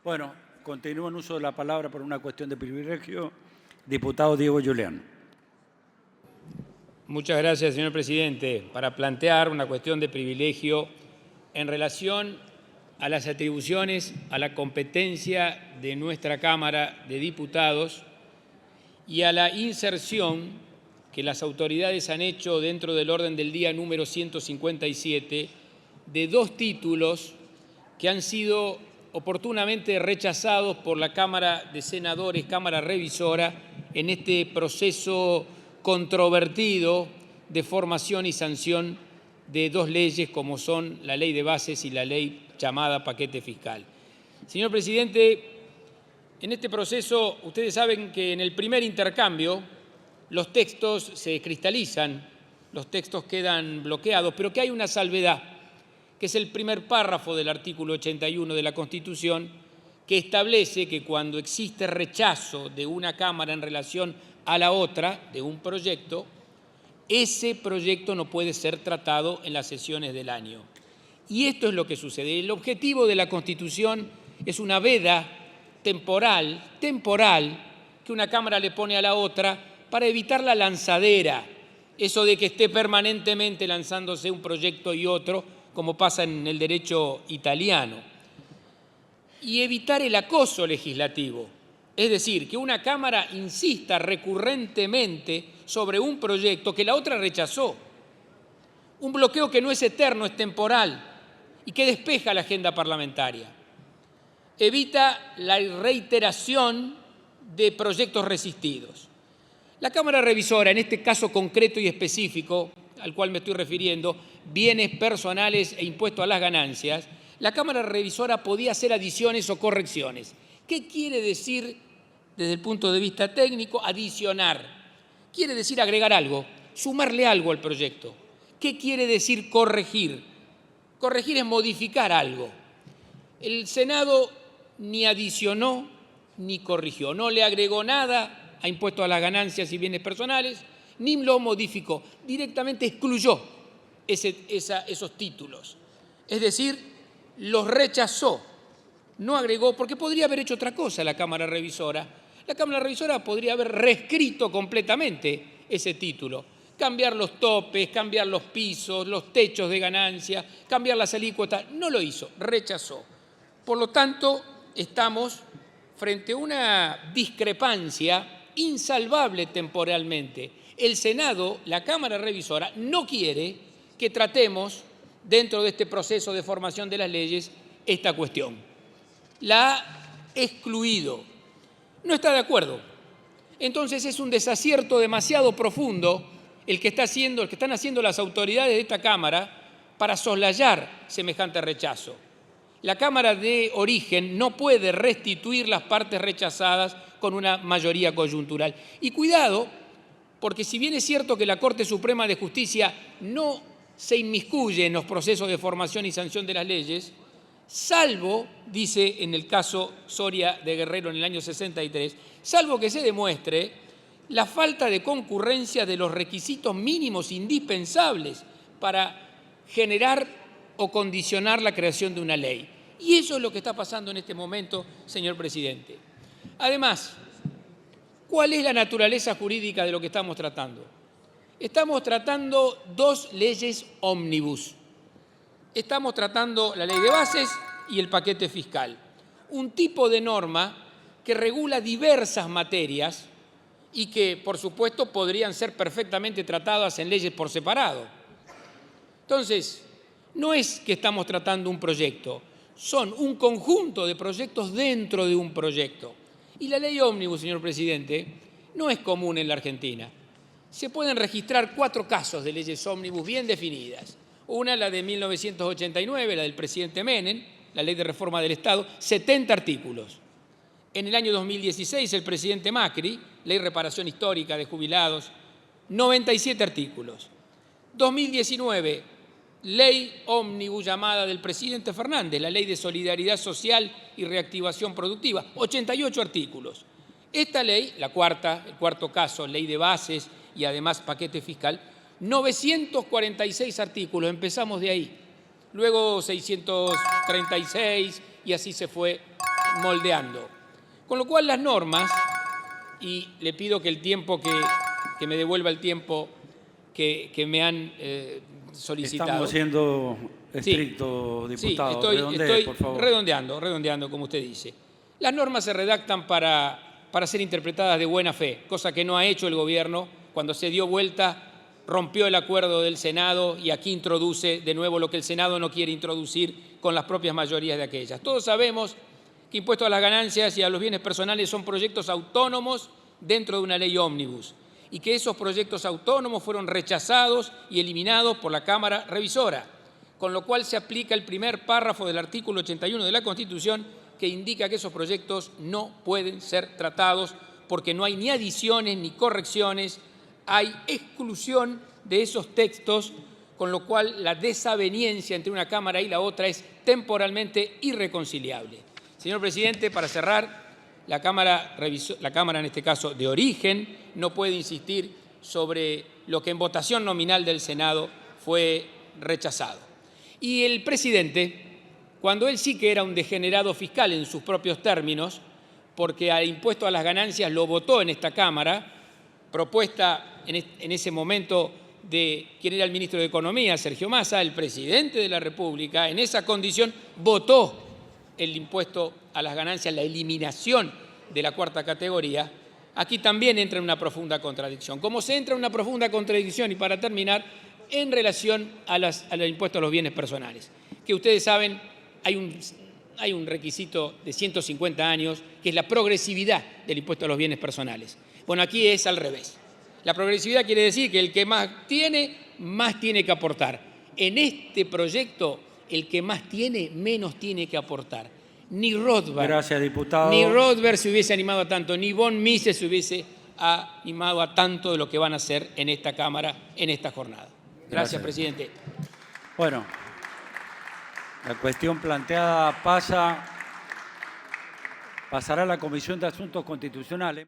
Bueno, continúo en uso de la palabra por una cuestión de privilegio. Diputado Diego Julián. Muchas gracias, señor presidente. Para plantear una cuestión de privilegio en relación a las atribuciones, a la competencia de nuestra Cámara de Diputados y a la inserción que las autoridades han hecho dentro del orden del día número 157 de dos títulos que han sido oportunamente rechazados por la Cámara de Senadores, Cámara Revisora, en este proceso controvertido de formación y sanción de dos leyes como son la Ley de Bases y la ley llamada Paquete Fiscal. Señor presidente, en este proceso ustedes saben que en el primer intercambio los textos se cristalizan, los textos quedan bloqueados, pero que hay una salvedad, que es el primer párrafo del artículo 81 de la Constitución, que establece que cuando existe rechazo de una Cámara en relación a la otra, de un proyecto, ese proyecto no puede ser tratado en las sesiones del año. Y esto es lo que sucede. El objetivo de la Constitución es una veda temporal, que una Cámara le pone a la otra para evitar la lanzadera, eso de que esté permanentemente lanzándose un proyecto y otro, como pasa en el derecho italiano, y evitar el acoso legislativo, es decir, que una Cámara insista recurrentemente sobre un proyecto que la otra rechazó, un bloqueo que no es eterno, es temporal y que despeja la agenda parlamentaria, evita la reiteración de proyectos resistidos. La Cámara Revisora, en este caso concreto y específico al cual me estoy refiriendo, bienes personales e impuesto a las ganancias, la Cámara Revisora podía hacer adiciones o correcciones. ¿Qué quiere decir desde el punto de vista técnico adicionar? Quiere decir agregar algo, sumarle algo al proyecto. ¿Qué quiere decir corregir? Corregir es modificar algo. El Senado ni adicionó ni corrigió, no le agregó nada a impuesto a las ganancias y bienes personales, ni lo modificó, directamente excluyó esos títulos. Es decir, los rechazó, no agregó, porque podría haber hecho otra cosa la Cámara Revisora. La Cámara Revisora podría haber reescrito completamente ese título, cambiar los topes, cambiar los pisos, los techos de ganancia, cambiar las alícuotas. No lo hizo, rechazó. Por lo tanto, estamos frente a una discrepancia insalvable temporalmente. El Senado, la Cámara Revisora, no quiere que tratemos dentro de este proceso de formación de las leyes esta cuestión. La ha excluido. No está de acuerdo. Entonces es un desacierto demasiado profundo el que están haciendo las autoridades de esta Cámara para soslayar semejante rechazo. La Cámara de origen no puede restituir las partes rechazadas con una mayoría coyuntural. Y cuidado, porque si bien es cierto que la Corte Suprema de Justicia no se inmiscuye en los procesos de formación y sanción de las leyes, salvo, dice en el caso Soria de Guerrero en el año 63, salvo que se demuestre la falta de concurrencia de los requisitos mínimos indispensables para generar o condicionar la creación de una ley. Y eso es lo que está pasando en este momento, señor presidente. Además, ¿cuál es la naturaleza jurídica de lo que estamos tratando? Estamos tratando dos leyes ómnibus. Estamos tratando la Ley de Bases y el paquete fiscal. Un tipo de norma que regula diversas materias y que, por supuesto, podrían ser perfectamente tratadas en leyes por separado. Entonces, no es que estamos tratando un proyecto, son un conjunto de proyectos dentro de un proyecto. Y la ley ómnibus, señor presidente, no es común en la Argentina. Se pueden registrar 4 casos de leyes ómnibus bien definidas. Una, la de 1989, la del presidente Menem, la Ley de Reforma del Estado, 70 artículos. En el año 2016, el presidente Macri, Ley de Reparación Histórica de Jubilados, 97 artículos. 2019, Ley ómnibus llamada del presidente Fernández, la Ley de Solidaridad Social y Reactivación Productiva, 88 artículos. Esta ley, el cuarto caso, Ley de Bases y además paquete fiscal, 946 artículos, empezamos de ahí. Luego 636 y así se fue moldeando. Con lo cual las normas, y le pido que el tiempo que me devuelva el tiempo que me han solicitado. Estamos siendo estrictos, diputado. Sí, estoy por favor. redondeando, como usted dice. Las normas se redactan para ser interpretadas de buena fe, cosa que no ha hecho el gobierno. Cuando se dio vuelta, rompió el acuerdo del Senado y aquí introduce de nuevo lo que el Senado no quiere introducir con las propias mayorías de aquellas. Todos sabemos que impuesto a las ganancias y a los bienes personales son proyectos autónomos dentro de una ley ómnibus y que esos proyectos autónomos fueron rechazados y eliminados por la Cámara Revisora, con lo cual se aplica el primer párrafo del artículo 81 de la Constitución que indica que esos proyectos no pueden ser tratados porque no hay ni adiciones ni correcciones, hay exclusión de esos textos, con lo cual la desaveniencia entre una Cámara y la otra es temporalmente irreconciliable. Señor presidente, para cerrar, la Cámara en este caso de origen no puede insistir sobre lo que en votación nominal del Senado fue rechazado. Y el presidente, cuando él sí que era un degenerado fiscal en sus propios términos, porque al impuesto a las ganancias lo votó en esta Cámara, propuesta en ese momento de quien era el ministro de Economía, Sergio Massa, el presidente de la República, en esa condición votó el impuesto a las ganancias, la eliminación de la cuarta categoría. Aquí también entra en una profunda contradicción. Como se entra en una profunda contradicción, y para terminar, en relación al impuesto a los bienes personales, que ustedes saben, hay un requisito de 150 años, que es la progresividad del impuesto a los bienes personales. Bueno, aquí es al revés. La progresividad quiere decir que el que más tiene que aportar. En este proyecto, el que más tiene, menos tiene que aportar. Ni Rothbard, Gracias, diputado. Ni Rothbard se hubiese animado a tanto, ni von Mises se hubiese animado a tanto de lo que van a hacer en esta Cámara en esta jornada. Gracias, presidente. Bueno, la cuestión planteada pasará a la Comisión de Asuntos Constitucionales.